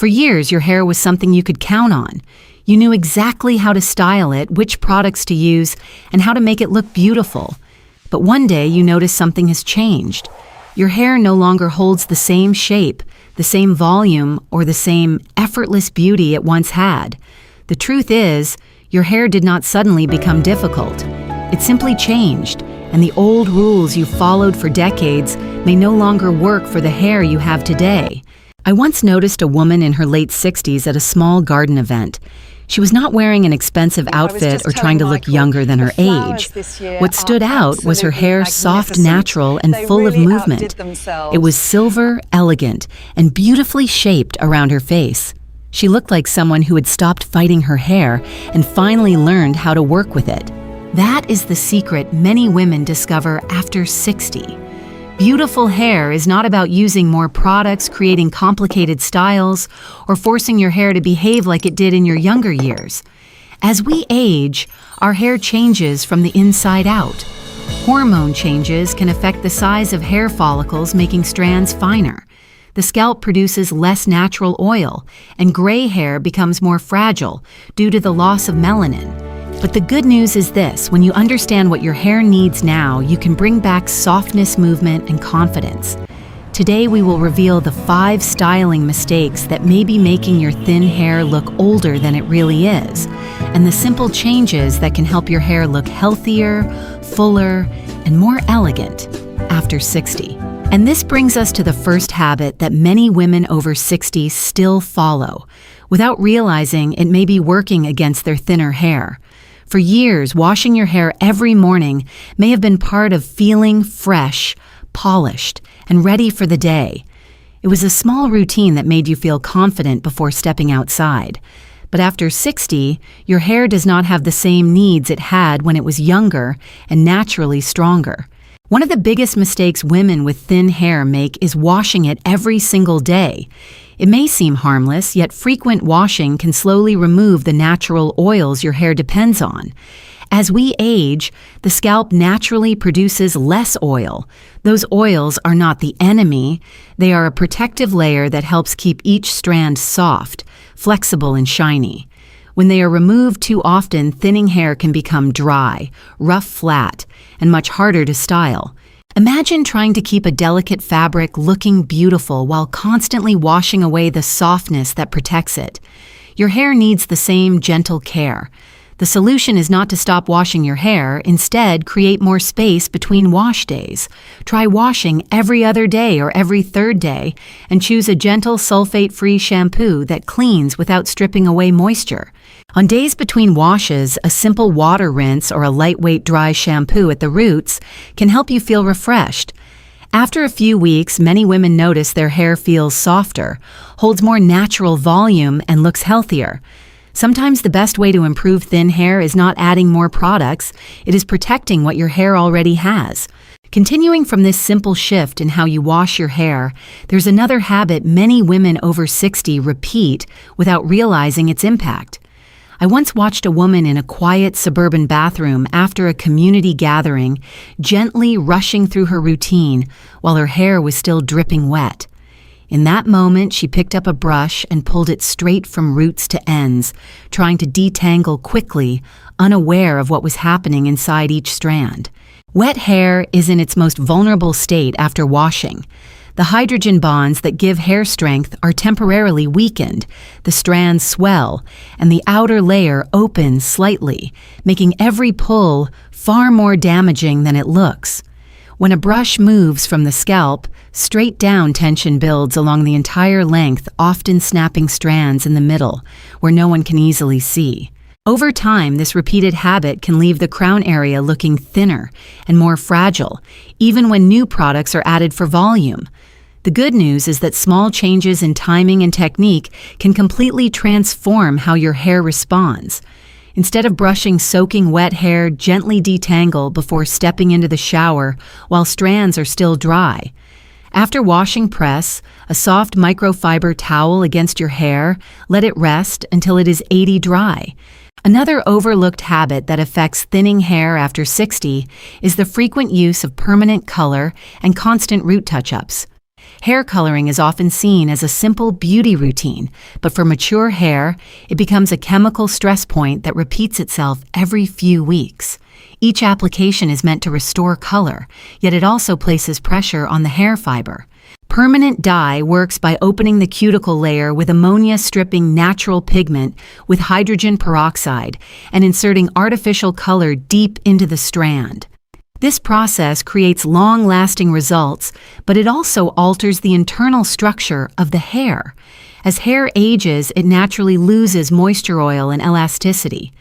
For years, your hair was something you could count on. You knew exactly how to style it, which products to use, and how to make it look beautiful. But one day, you notice something has changed. Your hair no longer holds the same shape, the same volume, or the same effortless beauty it once had. The truth is, your hair did not suddenly become difficult. It simply changed, and the old rules you followed for decades may no longer work for the hair you have today. I once noticed a woman in her late 60s at a small garden event. She was not wearing an expensive outfit or trying to look younger than her age. What stood out was her hair soft, natural, and full of movement. It was silver, elegant, and beautifully shaped around her face. She looked like someone who had stopped fighting her hair and finally learned how to work with it. That is the secret many women discover after 60. Beautiful hair is not about using more products, creating complicated styles, or forcing your hair to behave like it did in your younger years. As we age, our hair changes from the inside out. Hormone changes can affect the size of hair follicles, making strands finer. The scalp produces less natural oil, and gray hair becomes more fragile due to the loss of melanin. But the good news is this: when you understand what your hair needs now, you can bring back softness, movement, and confidence. Today, we will reveal the 5 styling mistakes that may be making your thin hair look older than it really is, and the simple changes that can help your hair look healthier, fuller, and more elegant after 60. And this brings us to the first habit that many women over 60 still follow. Without realizing, it may be working against their thinner hair. For years, washing your hair every morning may have been part of feeling fresh, polished, and ready for the day. It was a small routine that made you feel confident before stepping outside. But after 60, your hair does not have the same needs it had when it was younger and naturally stronger. One of the biggest mistakes women with thin hair make is washing it every single day. It may seem harmless, yet frequent washing can slowly remove the natural oils your hair depends on. As we age, the scalp naturally produces less oil. Those oils are not the enemy. They are a protective layer that helps keep each strand soft, flexible, and shiny. When they are removed too often, thinning hair can become dry, rough flat, and much harder to style. Imagine trying to keep a delicate fabric looking beautiful while constantly washing away the softness that protects it. Your hair needs the same gentle care. The solution is not to stop washing your hair. Instead, create more space between wash days. Try washing every other day or every third day, and choose a gentle sulfate-free shampoo that cleans without stripping away moisture. On days between washes, a simple water rinse or a lightweight dry shampoo at the roots can help you feel refreshed. After a few weeks, many women notice their hair feels softer, holds more natural volume, and looks healthier. Sometimes the best way to improve thin hair is not adding more products, it is protecting what your hair already has. Continuing from this simple shift in how you wash your hair, there's another habit many women over 60 repeat without realizing its impact. I once watched a woman in a quiet suburban bathroom after a community gathering, gently rushing through her routine while her hair was still dripping wet. In that moment, she picked up a brush and pulled it straight from roots to ends, trying to detangle quickly, unaware of what was happening inside each strand. Wet hair is in its most vulnerable state after washing. The hydrogen bonds that give hair strength are temporarily weakened, the strands swell, and the outer layer opens slightly, making every pull far more damaging than it looks. When a brush moves from the scalp, straight down tension builds along the entire length, often snapping strands in the middle, where no one can easily see. Over time, this repeated habit can leave the crown area looking thinner and more fragile, even when new products are added for volume. The good news is that small changes in timing and technique can completely transform how your hair responds. Instead of brushing soaking wet hair, gently detangle before stepping into the shower while strands are still dry. After washing, press a soft microfiber towel against your hair, let it rest until it is 80 dry. Another overlooked habit that affects thinning hair after 60 is the frequent use of permanent color and constant root touch-ups. Hair coloring is often seen as a simple beauty routine, but for mature hair, it becomes a chemical stress point that repeats itself every few weeks. Each application is meant to restore color, yet it also places pressure on the hair fiber. Permanent dye works by opening the cuticle layer with ammonia stripping natural pigment with hydrogen peroxide and inserting artificial color deep into the strand. This process creates long-lasting results, but it also alters the internal structure of the hair. As hair ages, it naturally loses moisture oil and elasticity.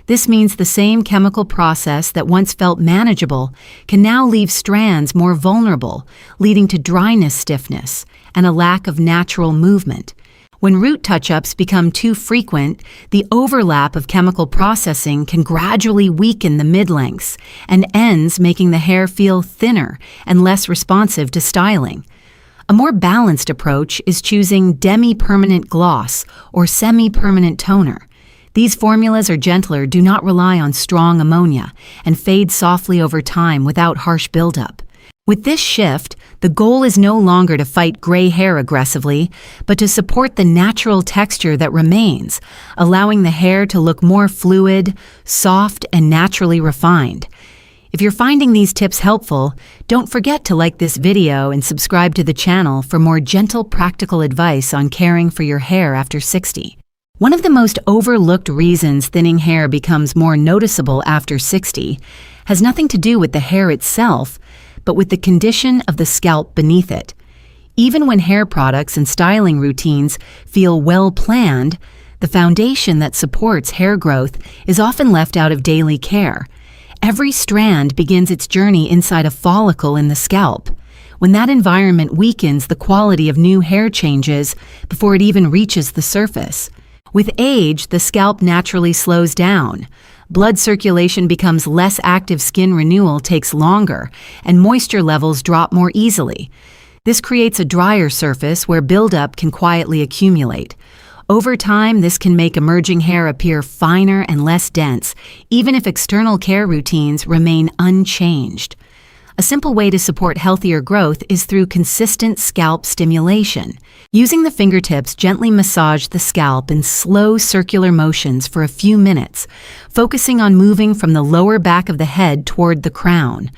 This means the same chemical process that once felt manageable can now leave strands more vulnerable, leading to dryness, stiffness, and a lack of natural movement. When root touch-ups become too frequent, the overlap of chemical processing can gradually weaken the mid-lengths and ends, making the hair feel thinner and less responsive to styling. A more balanced approach is choosing demi-permanent gloss or semi-permanent toner. These formulas are gentler, do not rely on strong ammonia, and fade softly over time without harsh buildup. With this shift, the goal is no longer to fight gray hair aggressively, but to support the natural texture that remains, allowing the hair to look more fluid, soft, and naturally refined. If you're finding these tips helpful, don't forget to like this video and subscribe to the channel for more gentle, practical advice on caring for your hair after 60. One of the most overlooked reasons thinning hair becomes more noticeable after 60 has nothing to do with the hair itself, but with the condition of the scalp beneath it. Even when hair products and styling routines feel well planned, the foundation that supports hair growth is often left out of daily care. Every strand begins its journey inside a follicle in the scalp. When that environment weakens, the quality of new hair changes before it even reaches the surface. With age, the scalp naturally slows down. Blood circulation becomes less active, skin renewal takes longer, and moisture levels drop more easily. This creates a drier surface where buildup can quietly accumulate. Over time, this can make emerging hair appear finer and less dense, even if external care routines remain unchanged. A simple way to support healthier growth is through consistent scalp stimulation. Using the fingertips, gently massage the scalp in slow circular motions for a few minutes, focusing on moving from the lower back of the head toward the crown.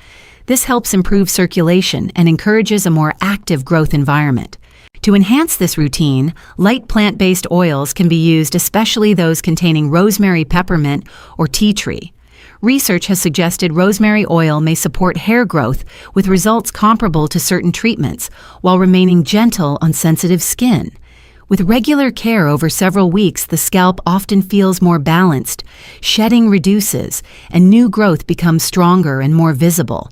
This helps improve circulation and encourages a more active growth environment. To enhance this routine, light plant-based oils can be used, especially those containing rosemary, peppermint, or tea tree. Research has suggested rosemary oil may support hair growth with results comparable to certain treatments, while remaining gentle on sensitive skin. With regular care over several weeks, the scalp often feels more balanced, shedding reduces, and new growth becomes stronger and more visible.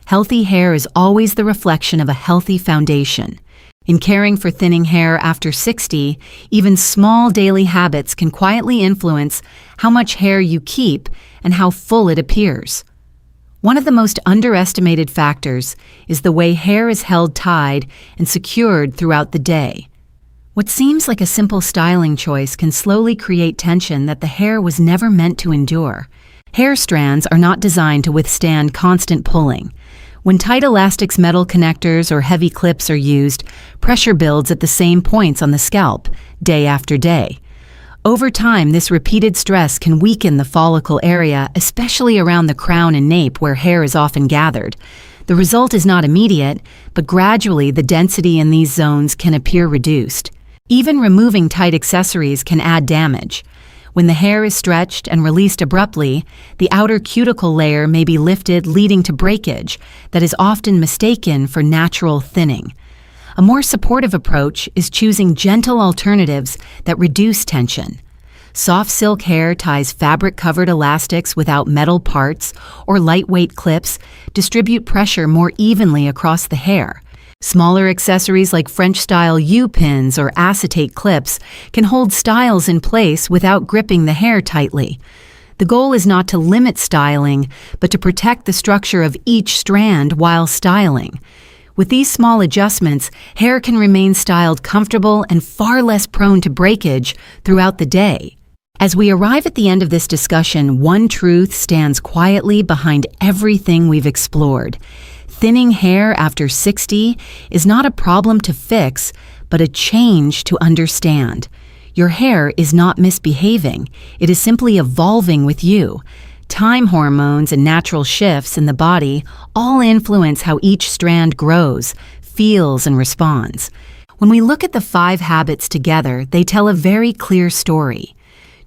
Healthy hair is always the reflection of a healthy foundation. In caring for thinning hair after 60, even small daily habits can quietly influence how much hair you keep and how full it appears. One of the most underestimated factors is the way hair is held tied and secured throughout the day. What seems like a simple styling choice can slowly create tension that the hair was never meant to endure. Hair strands are not designed to withstand constant pulling. When tight elastics, metal connectors, or heavy clips are used, pressure builds at the same points on the scalp, day after day. Over time, this repeated stress can weaken the follicle area, especially around the crown and nape where hair is often gathered. The result is not immediate, but gradually the density in these zones can appear reduced. Even removing tight accessories can add damage. When the hair is stretched and released abruptly, the outer cuticle layer may be lifted, leading to breakage that is often mistaken for natural thinning. A more supportive approach is choosing gentle alternatives that reduce tension. Soft silk hair ties, fabric-covered elastics without metal parts, or lightweight clips distribute pressure more evenly across the hair. Smaller accessories like French-style U-pins or acetate clips can hold styles in place without gripping the hair tightly. The goal is not to limit styling, but to protect the structure of each strand while styling. With these small adjustments, hair can remain styled comfortable and far less prone to breakage throughout the day. As we arrive at the end of this discussion, one truth stands quietly behind everything we've explored. Thinning hair after 60 is not a problem to fix, but a change to understand. Your hair is not misbehaving, it is simply evolving with you. Time hormones and natural shifts in the body all influence how each strand grows, feels, and responds. When we look at the 5 habits together, they tell a very clear story.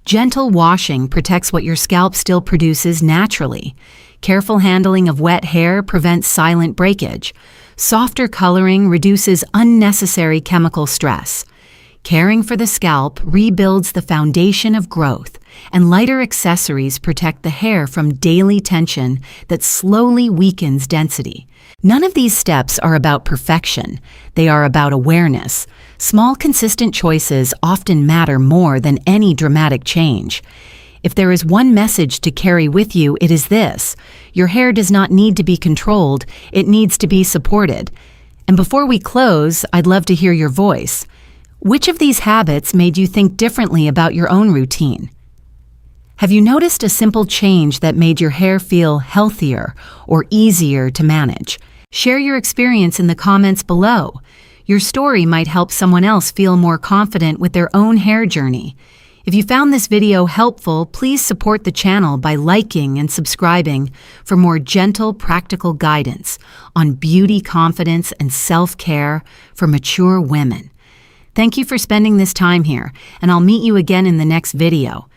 Gentle washing protects what your scalp still produces naturally. Careful handling of wet hair prevents silent breakage. Softer coloring reduces unnecessary chemical stress. Caring for the scalp rebuilds the foundation of growth, and lighter accessories protect the hair from daily tension that slowly weakens density. None of these steps are about perfection. They are about awareness. Small, consistent choices often matter more than any dramatic change. If there is one message to carry with you, it is this: your hair does not need to be controlled, it needs to be supported. And before we close, I'd love to hear your voice. Which of these habits made you think differently about your own routine? Have you noticed a simple change that made your hair feel healthier or easier to manage? Share your experience in the comments below. Your story might help someone else feel more confident with their own hair journey. If you found this video helpful, please support the channel by liking and subscribing for more gentle, practical guidance on beauty, confidence, and self-care for mature women. Thank you for spending this time here, and I'll meet you again in the next video.